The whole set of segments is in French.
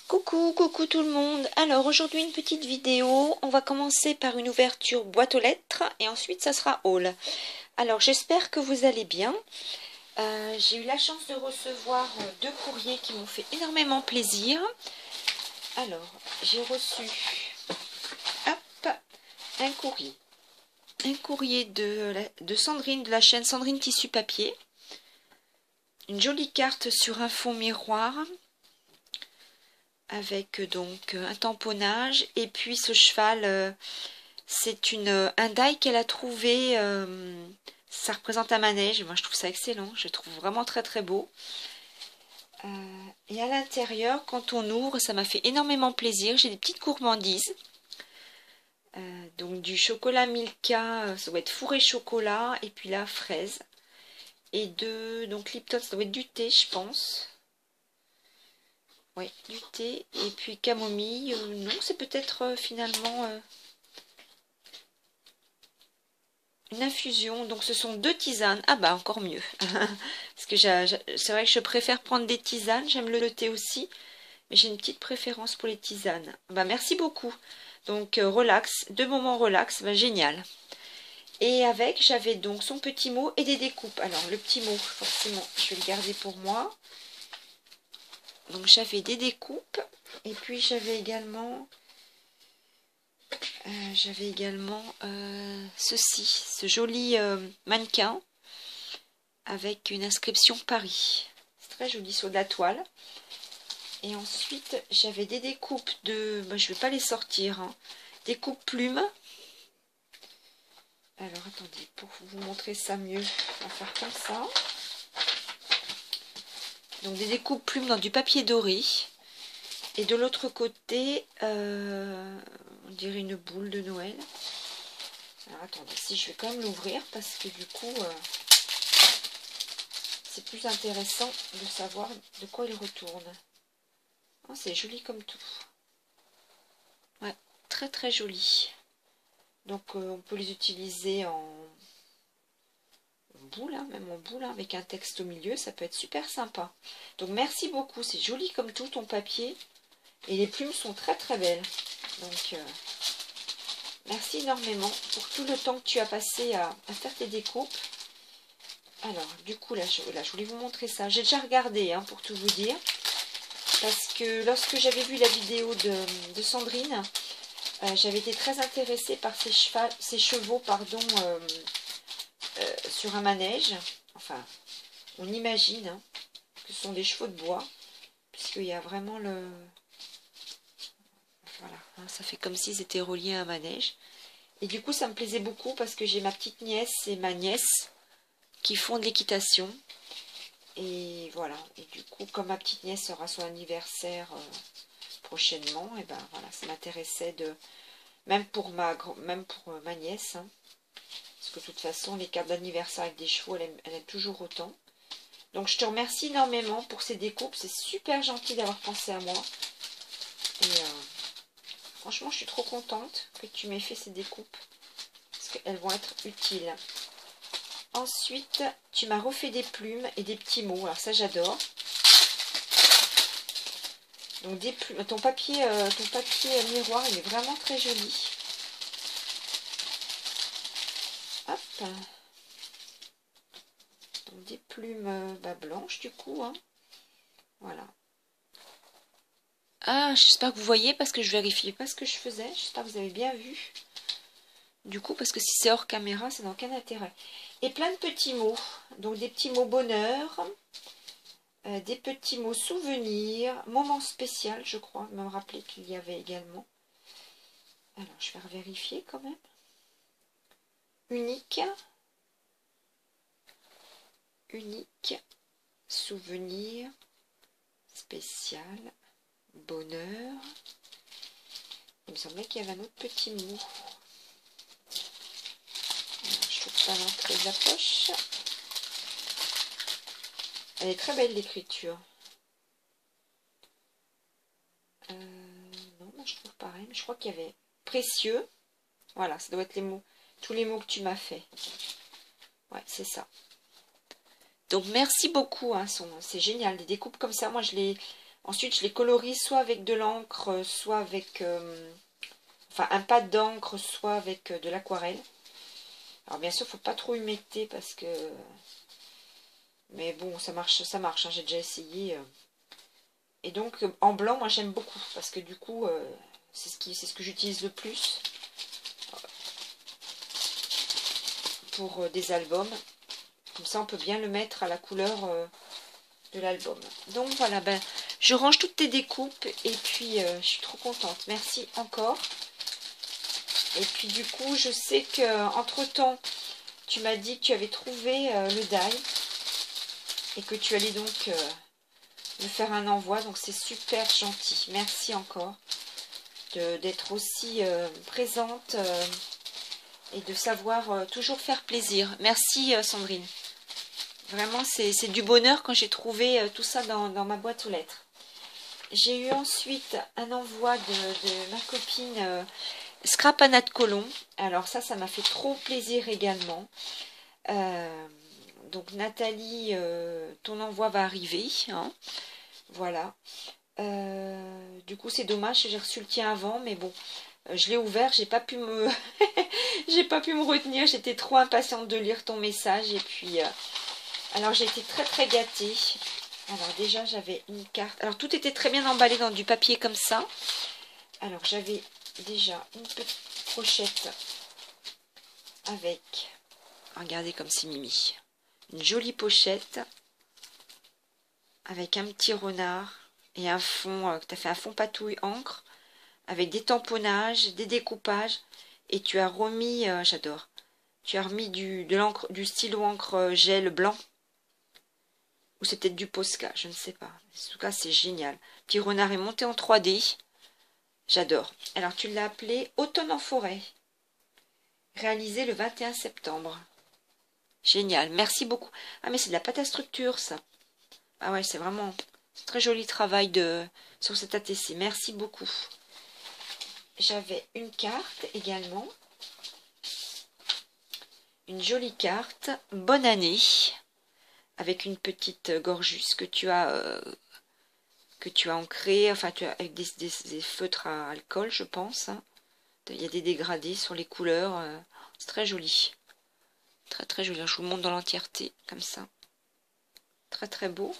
Coucou tout le monde. Alors aujourd'hui une petite vidéo. On va commencer par une ouverture boîte aux lettres et ensuite ça sera haul. Alors j'espère que vous allez bien. J'ai eu la chance de recevoir deux courriers qui m'ont fait énormément plaisir. Alors j'ai reçu hop, un courrier. Un courrier de Sandrine de la chaîne Sandrine Tissu Papier. Une jolie carte sur un fond miroir. Avec donc un tamponnage et puis ce cheval c'est un die qu'elle a trouvé, ça représente un manège. Moi je trouve ça excellent, je le trouve vraiment très beau. Et à l'intérieur quand on ouvre ça m'a fait énormément plaisir, j'ai des petites gourmandises, donc du chocolat Milka, ça doit être fourré chocolat et puis la fraise et donc Lipton, ça doit être du thé je pense. Oui, du thé et puis camomille. Non, c'est peut-être finalement une infusion. Donc ce sont deux tisanes. Ah bah encore mieux. Parce que c'est vrai que je préfère prendre des tisanes. J'aime le thé aussi. Mais j'ai une petite préférence pour les tisanes. Bah merci beaucoup. Donc relax, deux moments relax. Bah génial. Et avec, j'avais donc son petit mot et des découpes. Alors le petit mot, forcément, je vais le garder pour moi. Donc j'avais des découpes et puis j'avais également ceci, ce joli mannequin avec une inscription Paris. C'est très joli sur de la toile. Et ensuite j'avais des découpes de, je ne vais pas les sortir, hein, des coupes plumes. Alors attendez, pour vous montrer ça mieux, on va faire comme ça. Donc des découpes plumes dans du papier doré. Et de l'autre côté, on dirait une boule de Noël. Alors attendez, si je vais quand même l'ouvrir parce que du coup, c'est plus intéressant de savoir de quoi il retourne. Oh, c'est joli comme tout. Ouais, très joli. Donc on peut les utiliser en boule, hein, même en boule, hein, avec un texte au milieu, ça peut être super sympa. Donc merci beaucoup, c'est joli comme tout ton papier. Et les plumes sont très belles. Donc merci énormément pour tout le temps que tu as passé à faire tes découpes. Alors du coup là je voulais vous montrer ça. J'ai déjà regardé hein, pour tout vous dire. Parce que lorsque j'avais vu la vidéo de Sandrine, j'avais été très intéressée par ces chevaux sur un manège. Enfin, on imagine hein, que ce sont des chevaux de bois. Puisqu'il y a vraiment le... Voilà, hein, ça fait comme s'ils étaient reliés à un manège. Et du coup, ça me plaisait beaucoup parce que j'ai ma petite nièce et ma nièce qui font de l'équitation. Et voilà. Et du coup, comme ma petite nièce aura son anniversaire prochainement, et ben voilà, ça m'intéressait de... Même pour ma nièce. Hein, parce que de toute façon, les cartes d'anniversaire avec des chevaux, elle aime toujours autant. Donc, je te remercie énormément pour ces découpes. C'est super gentil d'avoir pensé à moi. Et... franchement, je suis trop contente que tu m'aies fait ces découpes. Parce qu'elles vont être utiles. Ensuite, tu m'as refait des plumes et des petits mots. Alors ça, j'adore. Donc des plumes. Ton papier miroir, il est vraiment très joli. Hop. Donc des plumes blanches du coup. Hein. Voilà. Ah, j'espère que vous voyez parce que je vérifiais pas ce que je faisais. J'espère que vous avez bien vu. Du coup, parce que si c'est hors caméra, ça n'a aucun intérêt. Et plein de petits mots. Donc des petits mots bonheur, des petits mots souvenirs, moment spécial, je crois. Me rappeler qu'il y avait également. Alors, je vais revérifier quand même. Unique. Unique. Souvenir. Spécial. Bonheur. Il me semblait qu'il y avait un autre petit mot. Je trouve pas l'entrée de la poche. Elle est très belle l'écriture. Non, je trouve pareil. Mais je crois qu'il y avait précieux. Voilà, ça doit être les mots. Tous les mots que tu m'as fait. Ouais, c'est ça. Donc merci beaucoup. Hein, c'est génial. Des découpes comme ça, moi je les... Ensuite, je les colorie soit avec de l'encre, soit avec... enfin, un pad d'encre, soit avec de l'aquarelle. Alors, bien sûr, il ne faut pas trop humecter parce que... Mais bon, ça marche, hein, j'ai déjà essayé. Et donc, en blanc, moi, j'aime beaucoup. Parce que du coup, c'est ce que j'utilise le plus pour des albums. Comme ça, on peut bien le mettre à la couleur de l'album. Donc, voilà, ben, je range toutes tes découpes. Et puis, je suis trop contente. Merci encore. Et puis, du coup, je sais qu'entre-temps, tu m'as dit que tu avais trouvé le die. Et que tu allais donc me faire un envoi. Donc, c'est super gentil. Merci encore d'être aussi présente et de savoir toujours faire plaisir. Merci Sandrine. Vraiment, c'est du bonheur quand j'ai trouvé tout ça dans ma boîte aux lettres. J'ai eu ensuite un envoi de ma copine Scrap Anna de Colomb. Alors ça m'a fait trop plaisir également. Donc Nathalie, ton envoi va arriver. Hein. Voilà. Du coup c'est dommage, j'ai reçu le tien avant, mais bon, je l'ai ouvert, j'ai pas pu me j'ai pas pu me retenir, j'étais trop impatiente de lire ton message. Et puis alors j'ai été très gâtée. Alors déjà j'avais une carte, alors tout était très bien emballé dans du papier comme ça. Alors j'avais déjà une petite pochette avec, regardez comme c'est mimi, une jolie pochette avec un petit renard et un fond, tu as fait un fond patouille encre avec des tamponnages, des découpages, et tu as remis, j'adore, tu as remis du stylo encre gel blanc, ou c'est peut-être du Posca, je ne sais pas. En tout cas, c'est génial. Petit renard est monté en 3D, j'adore. Alors, tu l'as appelé Automne en forêt, réalisé le 21 septembre. Génial, merci beaucoup. Ah, mais c'est de la pâte à structure, ça. Ah ouais, c'est vraiment très joli travail sur cet ATC. Merci beaucoup. J'avais une carte également. Une jolie carte. Bonne année. Avec une petite gorgeuse que tu as ancrée. Enfin, avec des feutres à alcool, je pense. Hein. Il y a des dégradés sur les couleurs. C'est très joli. Très joli. Je vous le montre dans l'entièreté, comme ça. Très beau.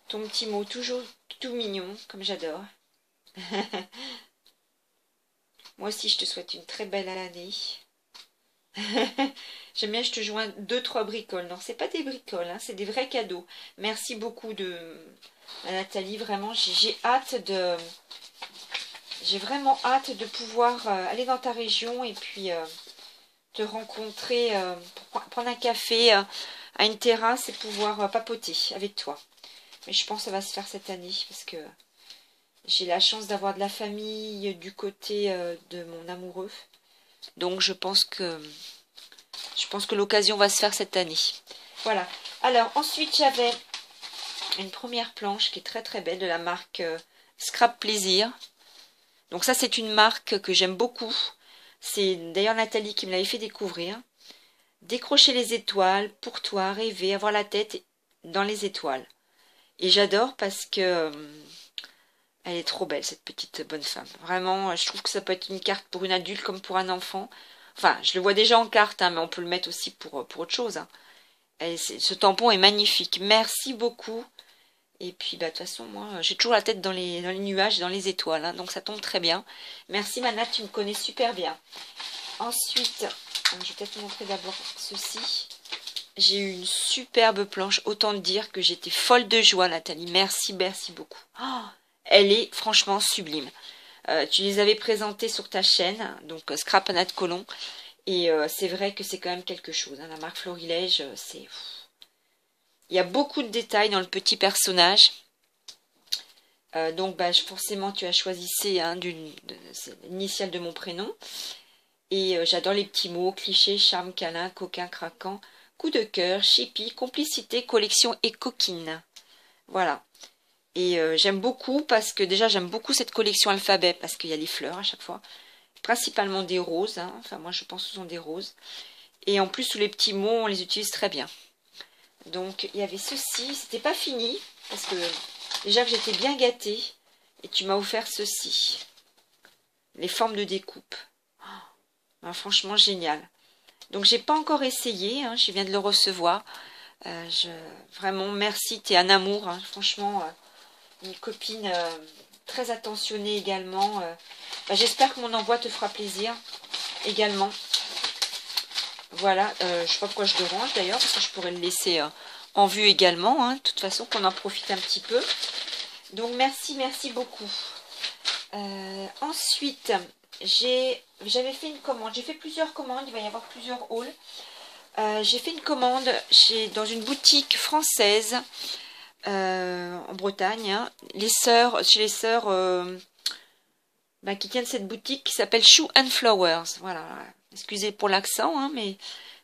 Ton petit mot, toujours tout mignon, comme j'adore. Moi aussi, je te souhaite une très belle année. J'aime bien, je te joins 2-3 bricoles. Non, c'est pas des bricoles, hein, c'est des vrais cadeaux. Merci beaucoup à Nathalie. Vraiment, j'ai vraiment hâte de pouvoir aller dans ta région et puis te rencontrer, pour prendre un café à une terrasse et pouvoir papoter avec toi. Mais je pense que ça va se faire cette année parce que j'ai la chance d'avoir de la famille du côté de mon amoureux. Donc je pense que l'occasion va se faire cette année. Voilà. Alors ensuite j'avais une première planche qui est très belle de la marque Scrap Plaisir. Donc ça c'est une marque que j'aime beaucoup. C'est d'ailleurs Nathalie qui me l'avait fait découvrir. Décrocher les étoiles, pour toi, rêver, avoir la tête dans les étoiles. Et j'adore parce que elle est trop belle, cette petite bonne femme. Vraiment, je trouve que ça peut être une carte pour une adulte comme pour un enfant. Enfin, je le vois déjà en carte, hein, mais on peut le mettre aussi pour autre chose. Hein. Ce tampon est magnifique. Merci beaucoup. Et puis, bah, de toute façon, moi, j'ai toujours la tête dans les nuages, dans les étoiles. Hein, donc, ça tombe très bien. Merci, Manat, tu me connais super bien. Ensuite, je vais peut-être te montrer d'abord ceci. J'ai eu une superbe planche. Autant dire que j'étais folle de joie, Nathalie. Merci beaucoup. Oh, elle est franchement sublime. Tu les avais présentées sur ta chaîne, donc Scrap Anna de Colomb. Et c'est vrai que c'est quand même quelque chose. Hein, la marque Florilège, c'est... Il y a beaucoup de détails dans le petit personnage. Donc bah, forcément, tu as choisi C, hein, l'initiale de mon prénom. Et j'adore les petits mots, clichés, charme, câlin, coquin, craquant, coup de cœur, chippie, complicité, collection et coquine. Voilà. Et j'aime beaucoup parce que déjà j'aime beaucoup cette collection alphabet parce qu'il y a les fleurs à chaque fois. Principalement des roses, hein. Enfin moi je pense que ce sont des roses. Et en plus tous les petits mots on les utilise très bien. Donc il y avait ceci, c'était pas fini parce que Déjà que j'étais bien gâtée. Et tu m'as offert ceci. Les formes de découpe. Ben, franchement, génial. Donc, j'ai pas encore essayé. Hein, je viens de le recevoir. Vraiment, merci. T'es un amour. Hein, franchement, une copine très attentionnée également. Ben, j'espère que mon envoi te fera plaisir également. Voilà. Je sais pas pourquoi je le range d'ailleurs. Parce que je pourrais le laisser en vue également. Hein, de toute façon, qu'on en profite un petit peu. Donc, merci, merci beaucoup. Ensuite, j'avais fait une commande. J'ai fait plusieurs commandes. Il va y avoir plusieurs hauls. J'ai fait une commande dans une boutique française en Bretagne. Hein, chez les sœurs qui tiennent cette boutique qui s'appelle Shoe and Flowers. Voilà. Excusez pour l'accent, hein, mais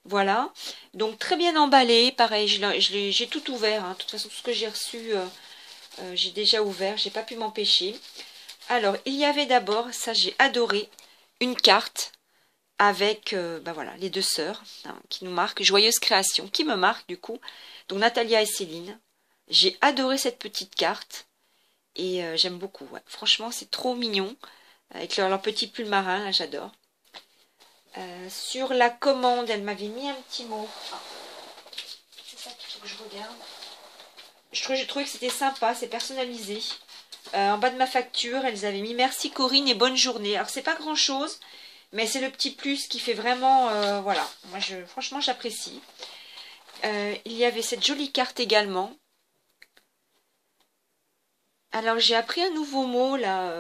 voilà. Donc très bien emballé. Pareil, j'ai tout ouvert. Hein. De toute façon, tout ce que j'ai reçu, j'ai déjà ouvert. J'ai pas pu m'empêcher. Alors, il y avait d'abord, ça j'ai adoré, une carte avec voilà, les deux sœurs hein, qui nous marquent, Joyeuse Création, qui me marque du coup. Donc Natalia et Céline. J'ai adoré cette petite carte et j'aime beaucoup. Ouais. Franchement, c'est trop mignon. Avec leur petit pull marin, là j'adore. Sur la commande, elle m'avait mis un petit mot. Ah, c'est ça qu'il faut que je regarde. Je trouvais que c'était sympa, c'est personnalisé. En bas de ma facture, elles avaient mis merci Corinne et bonne journée. Alors c'est pas grand chose, mais c'est le petit plus qui fait vraiment, voilà. Moi franchement j'apprécie. Il y avait cette jolie carte également. Alors j'ai appris un nouveau mot là.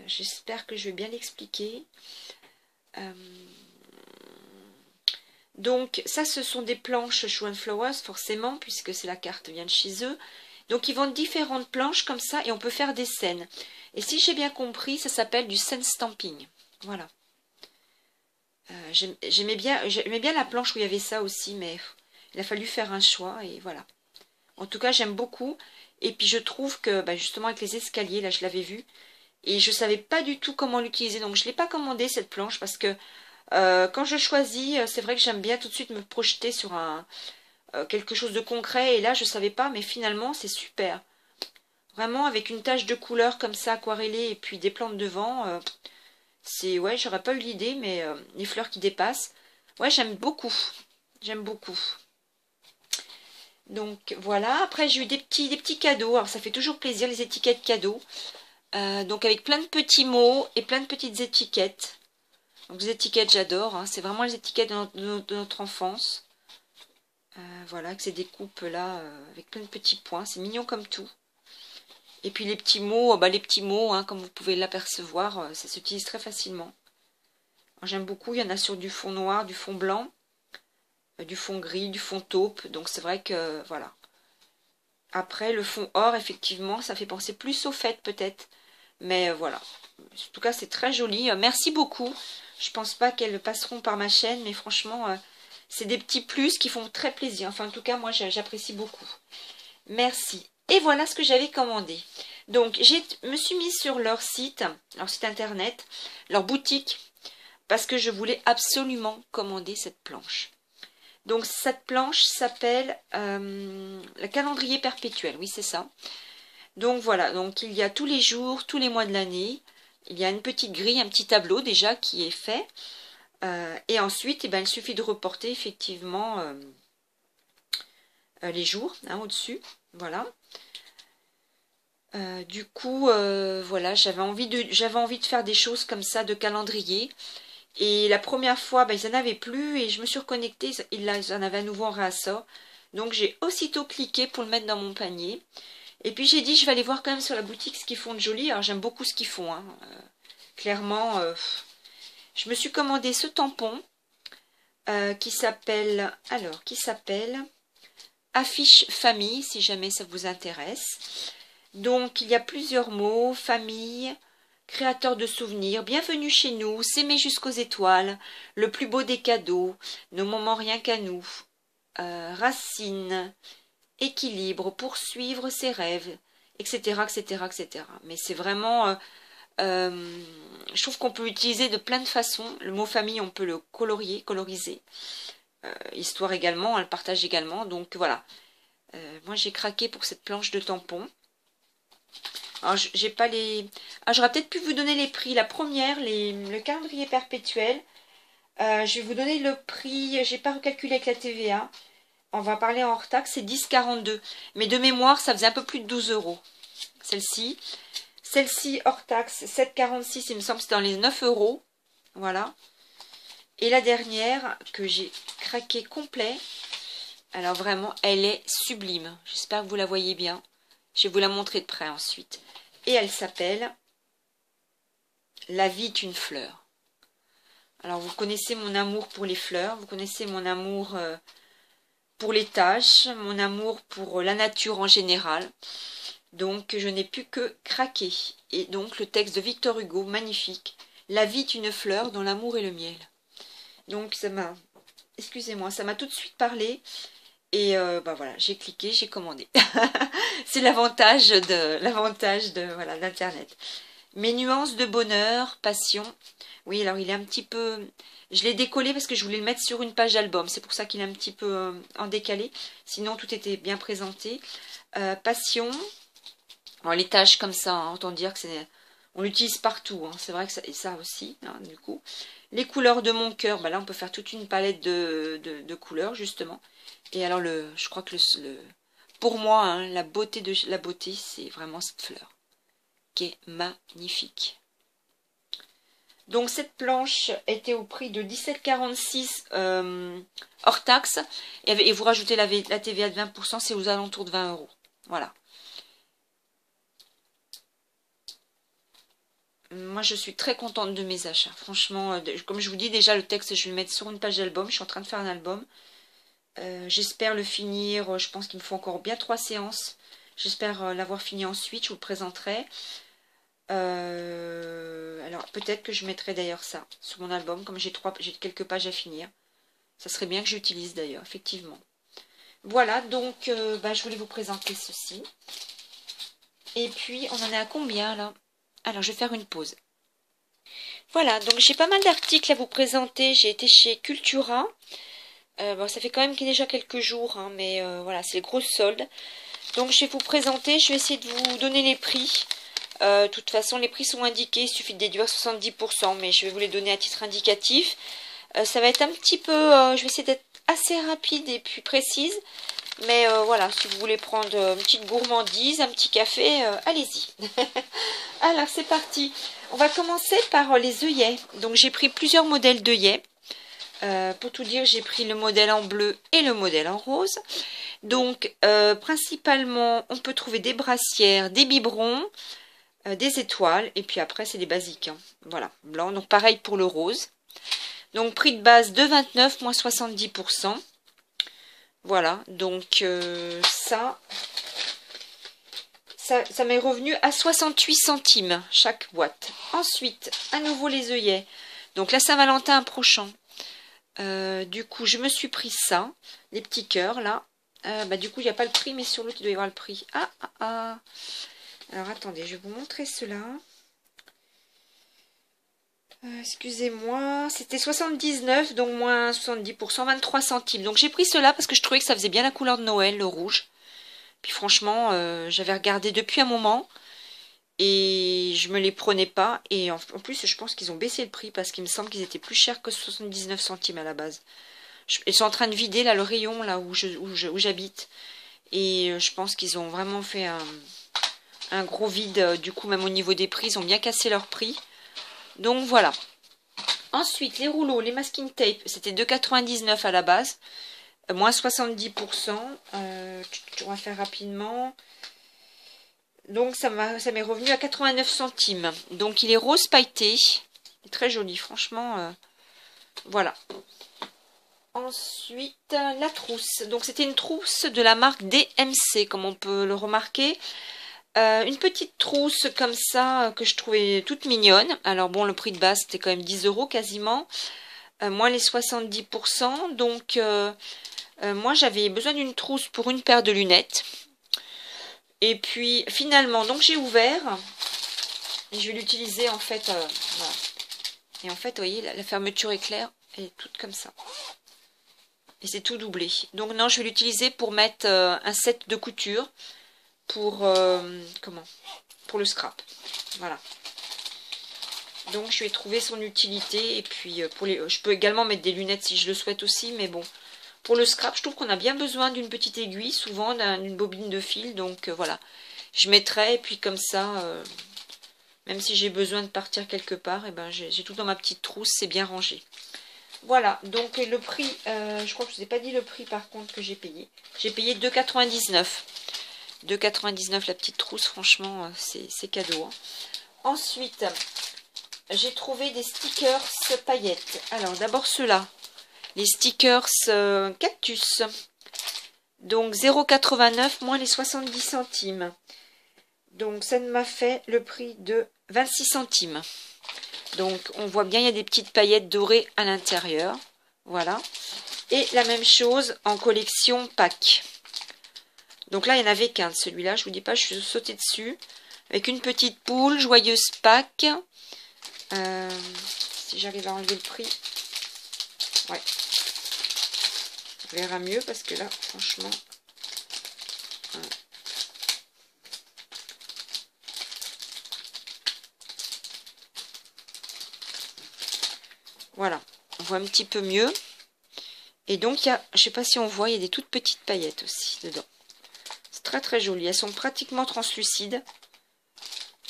J'espère que je vais bien l'expliquer. Donc ça ce sont des planches Shoe and Flowers forcément puisque c'est la carte vient de chez eux. Donc ils vendent différentes planches comme ça et on peut faire des scènes. Et si j'ai bien compris, ça s'appelle du scène stamping. Voilà. J'aimais bien la planche où il y avait ça aussi, mais il a fallu faire un choix et voilà. En tout cas, j'aime beaucoup. Et puis je trouve que justement avec les escaliers, là je l'avais vu. Et je ne savais pas du tout comment l'utiliser. Donc je ne l'ai pas commandé cette planche parce que quand je choisis, c'est vrai que j'aime bien tout de suite me projeter sur quelque chose de concret et là je savais pas mais finalement c'est super vraiment avec une tache de couleur comme ça aquarellée et puis des plantes devant c'est ouais j'aurais pas eu l'idée mais les fleurs qui dépassent ouais j'aime beaucoup donc voilà après j'ai eu des petits cadeaux alors ça fait toujours plaisir les étiquettes cadeaux donc avec plein de petits mots et plein de petites étiquettes donc les étiquettes j'adore hein, c'est vraiment les étiquettes de notre enfance. Voilà, avec ces découpes là, avec plein de petits points, c'est mignon comme tout. Et puis les petits mots, hein, comme vous pouvez l'apercevoir, ça s'utilise très facilement. J'aime beaucoup, il y en a sur du fond noir, du fond blanc, du fond gris, du fond taupe, donc c'est vrai que, voilà. Après, le fond or, effectivement, ça fait penser plus au fait peut-être, mais voilà. En tout cas, c'est très joli, merci beaucoup. Je pense pas qu'elles passeront par ma chaîne, mais franchement... c'est des petits plus qui font très plaisir. Enfin, en tout cas, moi, j'apprécie beaucoup. Merci. Et voilà ce que j'avais commandé. Donc, je me suis mise sur leur site internet, leur boutique, parce que je voulais absolument commander cette planche. Donc, cette planche s'appelle le calendrier perpétuel. Oui, c'est ça. Donc, voilà. Donc, il y a tous les jours, tous les mois de l'année. Il y a une petite grille, un petit tableau déjà qui est fait. Et ensuite, il suffit de reporter effectivement les jours hein, au-dessus. Voilà. Du coup, voilà, j'avais envie de faire des choses comme ça, de calendrier. Et la première fois, ils n'en avaient plus et je me suis reconnectée, ils en avaient à nouveau en réassort. Donc j'ai aussitôt cliqué pour le mettre dans mon panier. Et puis j'ai dit, je vais aller voir quand même sur la boutique ce qu'ils font de joli. Alors j'aime beaucoup ce qu'ils font. Hein. Clairement... je me suis commandé ce tampon qui s'appelle Affiche Famille, si jamais ça vous intéresse. Donc, il y a plusieurs mots, famille, créateur de souvenirs, bienvenue chez nous, s'aimer jusqu'aux étoiles, le plus beau des cadeaux, nos moments rien qu'à nous, racine, équilibre, poursuivre ses rêves, etc., etc., etc. Mais c'est vraiment... je trouve qu'on peut l'utiliser de plein de façons. Le mot famille, on peut le coloriser. Histoire également, on le partage également. Donc voilà. Moi, j'ai craqué pour cette planche de tampon. Alors, j'ai pas les... Ah, j'aurais peut-être pu vous donner les prix. La première, le calendrier perpétuel. Je vais vous donner le prix. J'ai pas recalculé avec la TVA. On va parler en hors taxe, c'est 10,42. Mais de mémoire, ça faisait un peu plus de 12 euros. Celle-ci. Celle-ci, hors taxe, 7,46. Il me semble que c'est dans les 9 euros. Voilà. Et la dernière, que j'ai craqué complet. Alors vraiment, elle est sublime. J'espère que vous la voyez bien. Je vais vous la montrer de près ensuite. Et elle s'appelle La vie est une fleur. Alors vous connaissez mon amour pour les fleurs. Vous connaissez mon amour pour les tâches. Mon amour pour la nature en général. Donc je n'ai pu que craquer. Et donc le texte de Victor Hugo, magnifique. La vie est une fleur dont l'amour est le miel. Donc ça m'a... Excusez-moi, ça m'a tout de suite parlé. Et bah voilà, j'ai cliqué, j'ai commandé. C'est l'avantage de voilà, d'Internet. Mes nuances de bonheur, passion. Oui, alors il est un petit peu... Je l'ai décollé parce que je voulais le mettre sur une page d'album. C'est pour ça qu'il est un petit peu en décalé. Sinon, tout était bien présenté. Passion. Alors, les tâches comme ça, hein, autant dire que c'est... On l'utilise partout. Hein. C'est vrai que ça, et ça aussi, hein, du coup. Les couleurs de mon cœur. Bah là, on peut faire toute une palette de couleurs, justement. Et alors, je crois que pour moi, hein, la beauté, c'est vraiment cette fleur qui est magnifique. Donc, cette planche était au prix de 17,46 hors taxe. Et vous rajoutez la TVA de 20%, c'est aux alentours de 20 euros. Voilà. Moi, je suis très contente de mes achats. Franchement, comme je vous dis, déjà, le texte, je vais le mettre sur une page d'album. Je suis en train de faire un album. J'espère le finir. Je pense qu'il me faut encore bien 3 séances. J'espère l'avoir fini ensuite. Je vous le présenterai. Alors, peut-être que je mettrai d'ailleurs ça sur mon album. Comme j'ai quelques pages à finir. Ça serait bien que j'utilise d'ailleurs, effectivement. Voilà, donc, je voulais vous présenter ceci. Et puis, on en est à combien, là? Alors, je vais faire une pause. Voilà, donc j'ai pas mal d'articles à vous présenter. J'ai été chez Cultura. Bon, ça fait quand même déjà quelques jours, hein, mais voilà, c'est les grosses soldes. Donc je vais vous présenter, je vais essayer de vous donner les prix. De toute façon, les prix sont indiqués, il suffit de déduire 70%, mais je vais vous les donner à titre indicatif. Ça va être un petit peu, je vais essayer d'être assez rapide et puis précise. Mais voilà, si vous voulez prendre une petite gourmandise, un petit café, allez-y. Alors c'est parti. On va commencer par les œillets. Donc j'ai pris plusieurs modèles d'œillets. Pour tout dire, j'ai pris le modèle en bleu et le modèle en rose. Donc, principalement, on peut trouver des brassières, des biberons, des étoiles. Et puis après, c'est des basiques. Hein. Voilà, blanc. Donc, pareil pour le rose. Donc, prix de base de 29, moins 70%. Voilà, donc ça m'est revenu à 68 centimes chaque boîte. Ensuite, à nouveau les œillets. Donc, la Saint-Valentin approchant. Du coup, je me suis pris ça, les petits cœurs là. Du coup, il n'y a pas le prix, mais sur l'autre, il doit y avoir le prix. Alors, attendez, je vais vous montrer cela. Excusez-moi, c'était 79, donc moins 70%, 23 centimes. Donc, j'ai pris cela parce que je trouvais que ça faisait bien la couleur de Noël, le rouge. Puis, franchement, j'avais regardé depuis un moment et je me les prenais pas. Et en plus, je pense qu'ils ont baissé le prix parce qu'il me semble qu'ils étaient plus chers que 79 centimes à la base. Ils sont en train de vider là le rayon là où j'habite. Et je pense qu'ils ont vraiment fait un gros vide. Du coup, même au niveau des prix, ils ont bien cassé leur prix. Donc voilà. Ensuite, les rouleaux, les masking tape, c'était 2,99 à la base. Moins 70%. On va faire rapidement. Donc ça m'est revenu à 89 centimes. Donc il est rose pailleté. Il est très joli, franchement. Voilà. Ensuite, la trousse. Donc, c'était une trousse de la marque DMC, comme on peut le remarquer. Une petite trousse comme ça, que je trouvais toute mignonne. Alors, bon, le prix de base, c'était quand même 10 euros quasiment. Moins les 70%. Donc, moi, j'avais besoin d'une trousse pour une paire de lunettes. Et puis, finalement, donc j'ai ouvert. Et je vais l'utiliser, en fait. Voilà. Et en fait, vous voyez, la fermeture éclair, elle est toute comme ça. Et c'est tout doublé. Donc non, je vais l'utiliser pour mettre un set de couture pour pour le scrap. Voilà. Donc je vais trouver son utilité. Et puis je peux également mettre des lunettes si je le souhaite aussi. Mais bon, pour le scrap, je trouve qu'on a bien besoin d'une petite aiguille, souvent d'une bobine de fil. Donc voilà, je mettrai. Et puis comme ça, même si j'ai besoin de partir quelque part, et ben j'ai tout dans ma petite trousse, c'est bien rangé. Voilà, donc le prix, je crois que je ne vous ai pas dit le prix par contre que j'ai payé. J'ai payé 2,99 €. 2,99 € la petite trousse, franchement, c'est cadeau. Hein. Ensuite, j'ai trouvé des stickers paillettes. Alors, d'abord ceux-là, les stickers cactus. Donc, 0,89 moins les 70 centimes. Donc, ça m'a fait le prix de 26 centimes. Donc, on voit bien, il y a des petites paillettes dorées à l'intérieur. Voilà. Et la même chose en collection pack. Donc là, il n'y en avait qu'un de celui-là. Je ne vous dis pas, je suis sautée dessus. Avec une petite poule, joyeuse Pâques. Si j'arrive à enlever le prix. Ouais. Ça verra mieux parce que là, franchement... Voilà. On voit un petit peu mieux. Et donc, il y a, je ne sais pas si on voit, il y a des toutes petites paillettes aussi dedans. C'est très très joli. Elles sont pratiquement translucides.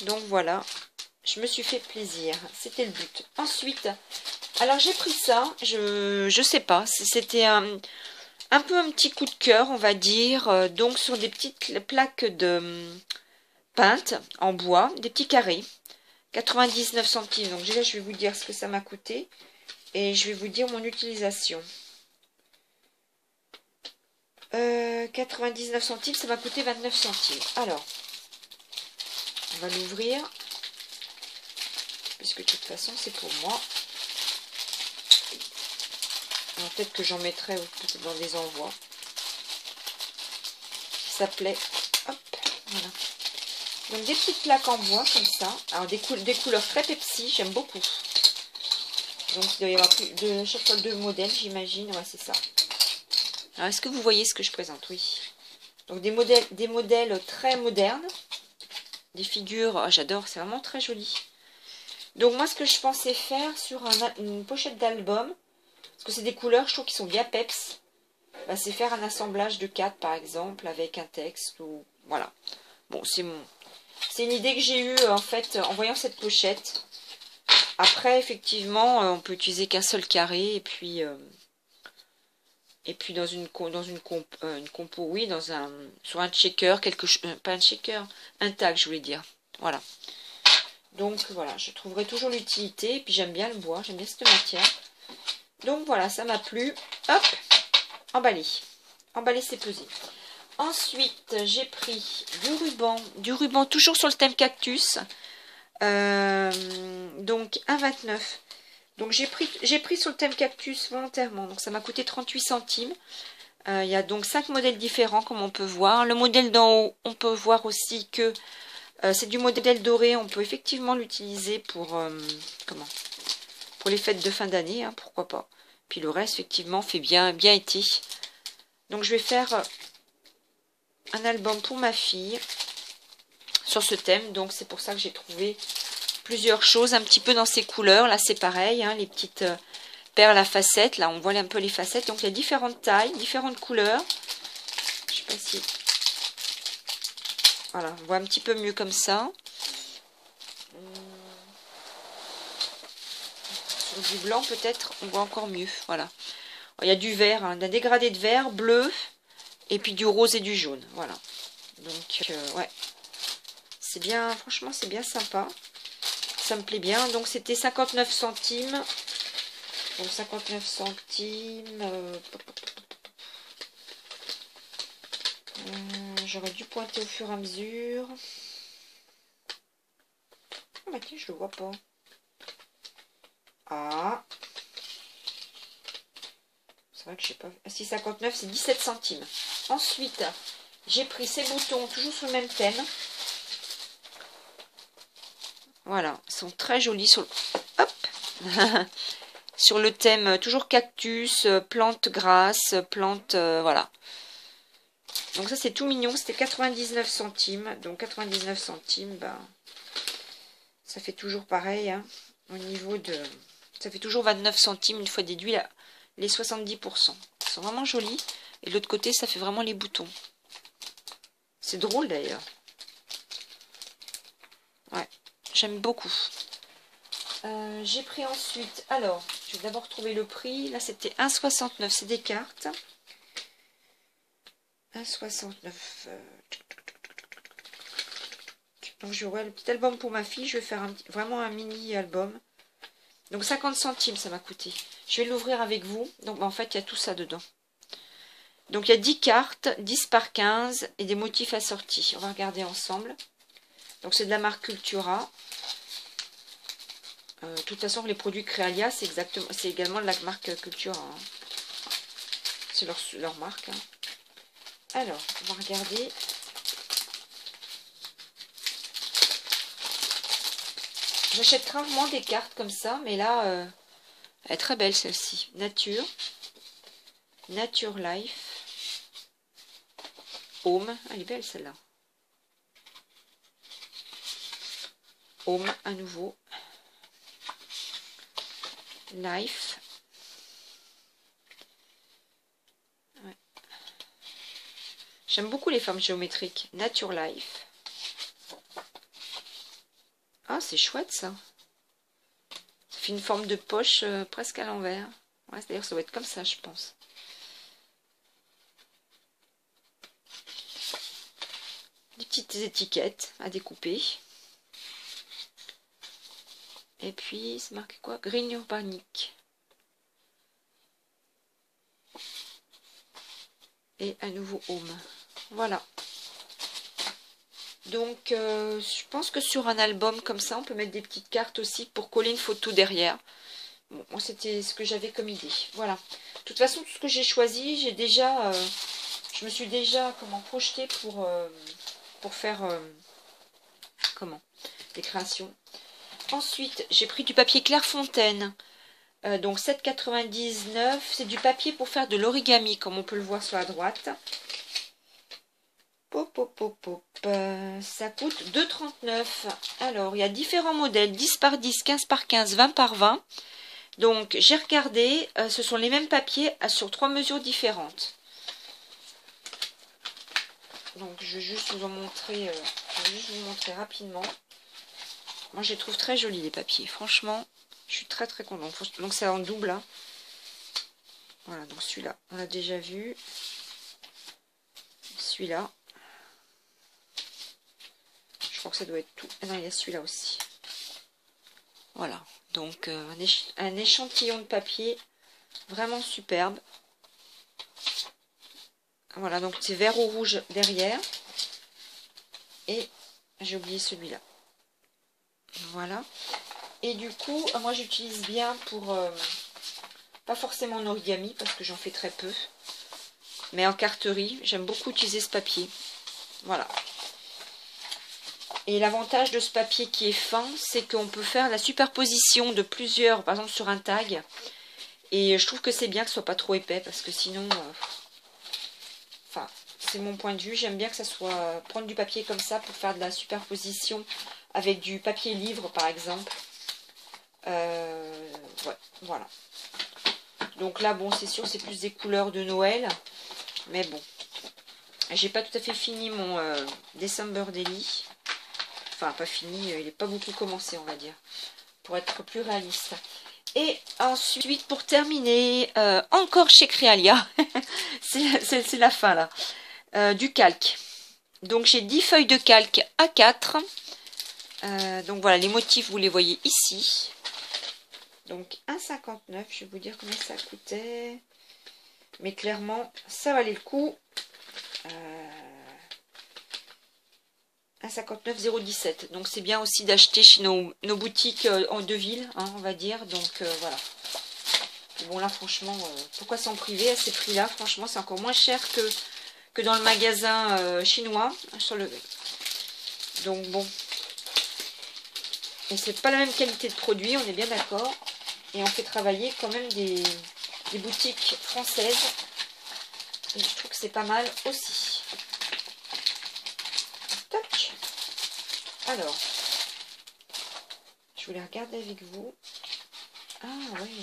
Donc voilà. Je me suis fait plaisir. C'était le but. Ensuite, alors j'ai pris ça. Je sais pas. C'était un peu un petit coup de cœur, on va dire. Donc sur des petites plaques de peintes en bois. Des petits carrés. 99 centimes. Donc déjà, je vais vous dire ce que ça m'a coûté. Et je vais vous dire mon utilisation. 99 centimes, ça m'a coûté 29 centimes. Alors, on va l'ouvrir. Puisque de toute façon, c'est pour moi. Peut-être que j'en mettrai dans des envois. Ça plaît. Hop, voilà. Donc des petites plaques en bois comme ça. Alors des couleurs très Pepsi, j'aime beaucoup. Donc il doit y avoir de chaque fois deux modèles, j'imagine. Ouais, c'est ça. Alors est-ce que vous voyez ce que je présente? Oui. Donc des modèles très modernes. Des figures, oh, j'adore, c'est vraiment très joli. Donc moi ce que je pensais faire sur une pochette d'album, parce que c'est des couleurs, je trouve qu'ils sont bien peps, bah, c'est faire un assemblage de 4 par exemple, avec un texte, ou voilà. Bon, c'est une idée que j'ai eue en fait en voyant cette pochette. Après effectivement, on peut utiliser qu'un seul carré, et puis dans une compo, oui, sur un checker, pas un checker, un tag je voulais dire, voilà. Donc voilà, je trouverai toujours l'utilité. Et puis j'aime bien le bois, j'aime bien cette matière. Donc voilà, ça m'a plu. Hop, emballé. Emballé, c'est pesé. Ensuite, j'ai pris du ruban toujours sur le thème cactus. Donc 1,29. Donc j'ai pris sur le thème cactus volontairement. Donc ça m'a coûté 38 centimes. Il y a donc 5 modèles différents comme on peut voir. Le modèle d'en haut, on peut voir aussi que c'est du modèle doré, on peut effectivement l'utiliser pour pour les fêtes de fin d'année, hein, pourquoi pas. Puis le reste, effectivement, fait bien été. Donc je vais faire un album pour ma fille sur ce thème. Donc c'est pour ça que j'ai trouvé plusieurs choses un petit peu dans ces couleurs. Là c'est pareil, hein, les petites perles à facettes. Là on voit un peu les facettes. Donc il y a différentes tailles, différentes couleurs. Je sais pas si... Voilà, on voit un petit peu mieux comme ça. Sur du blanc, peut-être, on voit encore mieux. Voilà. Il y a du vert, hein, d'un dégradé de vert, bleu, et puis du rose et du jaune. Voilà. Donc, ouais. C'est bien, franchement, c'est bien sympa. Ça me plaît bien. Donc, c'était 59 centimes. Donc, 59 centimes. J'aurais dû pointer au fur et à mesure. Oh bah tiens, je le vois pas. Ah. C'est vrai que je sais pas. Ah, 6,59, c'est 17 centimes. Ensuite, j'ai pris ces boutons, toujours sur le même thème. Voilà, ils sont très jolis sur le... Hop. sur le thème toujours cactus, plantes grasses, plantes, voilà. Donc ça c'est tout mignon, c'était 99 centimes. Donc 99 centimes, ben, ça fait toujours pareil, hein, au niveau de... Ça fait toujours 29 centimes une fois déduit là, les 70%. Ils sont vraiment jolis. Et de l'autre côté, ça fait vraiment les boutons. C'est drôle d'ailleurs. Ouais, j'aime beaucoup. J'ai pris ensuite... Alors, je vais d'abord trouver le prix. Là, c'était 1,69. C'est des cartes. 1,69. Donc, j'aurai le petit album pour ma fille. Je vais faire vraiment un mini album. Donc 50 centimes ça m'a coûté. Je vais l'ouvrir avec vous. Donc en fait il y a tout ça dedans. Donc il y a 10 cartes, 10 par 15 et des motifs assortis. On va regarder ensemble. Donc c'est de la marque Cultura. De toute façon les produits Créalia c'est également de la marque Cultura. Hein. C'est leur marque. Hein. Alors on va regarder. J'achète rarement des cartes comme ça, mais là, elle est très belle celle-ci. Nature Life, Home, elle est belle celle-là. Home à nouveau. Life. Ouais. J'aime beaucoup les formes géométriques. Nature Life. Ah, c'est chouette ça. Ça fait une forme de poche presque à l'envers. Ouais, d'ailleurs, ça doit être comme ça, je pense. Des petites étiquettes à découper. Et puis, c'est marqué quoi? Green Urbanic. Et à nouveau Home. Voilà. Donc, je pense que sur un album comme ça, on peut mettre des petites cartes aussi pour coller une photo derrière. Bon, moi, c'était ce que j'avais comme idée. Voilà. De toute façon, tout ce que j'ai choisi, je me suis déjà projetée pour faire des créations. Ensuite, j'ai pris du papier Clairefontaine. Donc 7,99. C'est du papier pour faire de l'origami, comme on peut le voir sur la droite. Ça coûte 2,39. Alors, il y a différents modèles. 10 par 10, 15 par 15, 20 par 20. Donc, j'ai regardé. Ce sont les mêmes papiers sur 3 mesures différentes. Donc, je vais juste vous en montrer, rapidement. Moi, je les trouve très jolis, les papiers. Franchement, je suis très très contente. Donc, c'est en double. Hein. Voilà, donc celui-là, on l'a déjà vu. Celui-là. Je crois que ça doit être tout. Ah non, il y a celui-là aussi. Voilà. Donc, un échantillon de papier vraiment superbe. Voilà, donc c'est vert ou rouge derrière. Et j'ai oublié celui-là. Voilà. Et du coup, moi j'utilise bien pour... pas forcément en origami, parce que j'en fais très peu. Mais en carterie, j'aime beaucoup utiliser ce papier. Voilà. Et l'avantage de ce papier qui est fin, c'est qu'on peut faire la superposition de plusieurs, par exemple sur un tag. Et je trouve que c'est bien que ce soit pas trop épais, parce que sinon... Enfin, c'est mon point de vue. J'aime bien que ça soit... Prendre du papier comme ça pour faire de la superposition avec du papier livre, par exemple. Ouais, voilà. Donc là, bon, c'est sûr, c'est plus des couleurs de Noël. Mais bon. J'ai pas tout à fait fini mon December Daily. Enfin, pas fini, il n'est pas beaucoup commencé, on va dire. Pour être plus réaliste. Et ensuite, pour terminer, encore chez Créalia. c'est la fin, là. Du calque. Donc, j'ai 10 feuilles de calque A4. Donc, voilà, les motifs, vous les voyez ici. Donc, 1,59. Je vais vous dire combien ça coûtait. Mais clairement, ça valait le coup. 1,59,017. Donc c'est bien aussi d'acheter chez nos boutiques en Deville, hein, on va dire. Donc voilà. Bon là franchement, pourquoi s'en priver à ces prix-là? Franchement c'est encore moins cher que dans le magasin chinois. Donc bon. Et c'est pas la même qualité de produit, on est bien d'accord. Et on fait travailler quand même des boutiques françaises. Et je trouve que c'est pas mal aussi. Tac. Alors, je voulais regarder avec vous. Ah oui.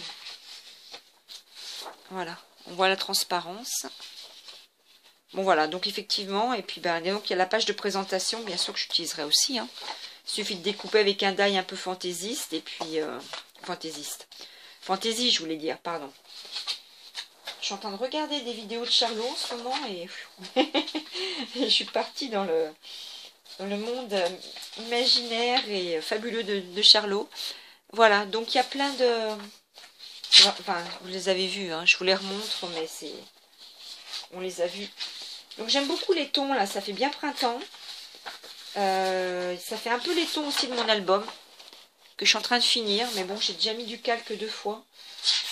Voilà, on voit la transparence. Bon voilà, donc effectivement, et puis ben, donc il y a la page de présentation, bien sûr que j'utiliserai aussi. Hein. Il suffit de découper avec un die un peu fantaisiste, et puis... fantaisiste. Fantaisie, je voulais dire, pardon. Je suis en train de regarder des vidéos de Charlot en ce moment, et je suis partie dans le monde imaginaire et fabuleux de Charlot. Voilà, donc il y a plein de... Enfin, vous les avez vus, hein, je vous les remontre, mais c'est... On les a vus. Donc j'aime beaucoup les tons, là, ça fait bien printemps. Ça fait un peu les tons aussi de mon album, que je suis en train de finir. Mais bon, j'ai déjà mis du calque 2 fois.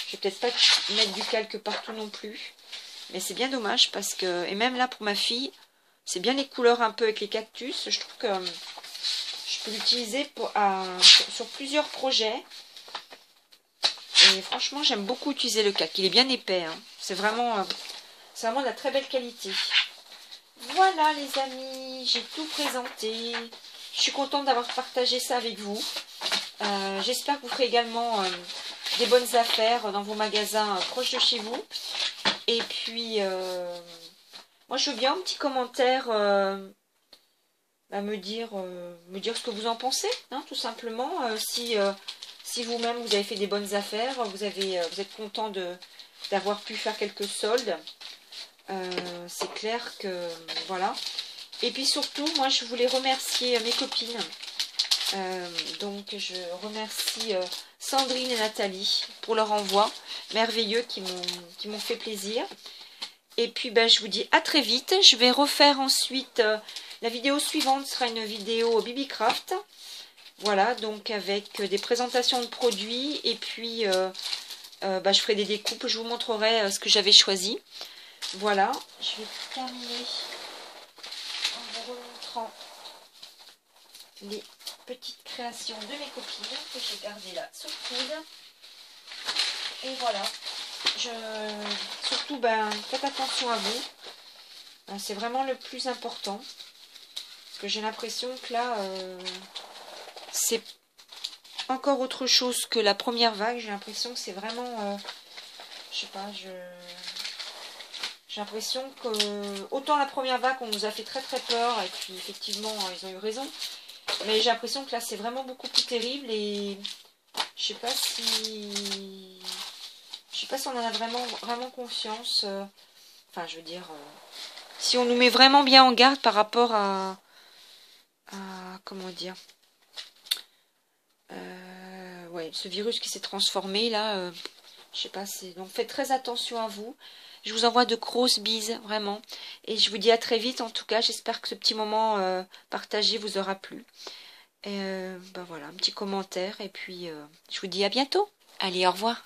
Je vais peut-être pas mettre du calque partout non plus. Mais c'est bien dommage, parce que... Et même là, pour ma fille, c'est bien les couleurs un peu avec les cactus. Je trouve que je peux l'utiliser sur plusieurs projets. Et franchement, j'aime beaucoup utiliser le calque. Il est bien épais. Hein. C'est vraiment de la très belle qualité. Voilà les amis, j'ai tout présenté. Je suis contente d'avoir partagé ça avec vous. J'espère que vous ferez également des bonnes affaires dans vos magasins proches de chez vous. Et puis, moi je veux bien un petit commentaire, me dire ce que vous en pensez, hein, tout simplement. Si vous-même vous avez fait des bonnes affaires, vous êtes content d'avoir pu faire quelques soldes. C'est clair que voilà. Et puis surtout, moi je voulais remercier mes copines. Donc je remercie Sandrine et Nathalie pour leur envoi merveilleux qui m'ont fait plaisir. Et puis ben, je vous dis à très vite. Je vais refaire ensuite la vidéo suivante sera une vidéo Bibicraft. Voilà, donc avec des présentations de produits et puis je ferai des découpes. Je vous montrerai ce que j'avais choisi. Voilà, je vais terminer en vous remontrant les petites créations de mes copines que j'ai gardées là sous le coude. Et voilà, surtout faites attention à vous, c'est vraiment le plus important. Parce que j'ai l'impression que là, c'est encore autre chose que la première vague. J'ai l'impression que c'est vraiment, je sais pas, j'ai l'impression que autant la première vague on nous a fait très très peur et puis effectivement ils ont eu raison, mais j'ai l'impression que là c'est vraiment beaucoup plus terrible et je sais pas si on en a vraiment conscience. Enfin je veux dire si on nous met vraiment bien en garde par rapport à comment dire ouais, ce virus qui s'est transformé là, je sais pas, donc faites très attention à vous. Je vous envoie de grosses bises, vraiment. Et je vous dis à très vite, en tout cas. J'espère que ce petit moment partagé vous aura plu. Et voilà, un petit commentaire. Et puis, je vous dis à bientôt. Allez, au revoir.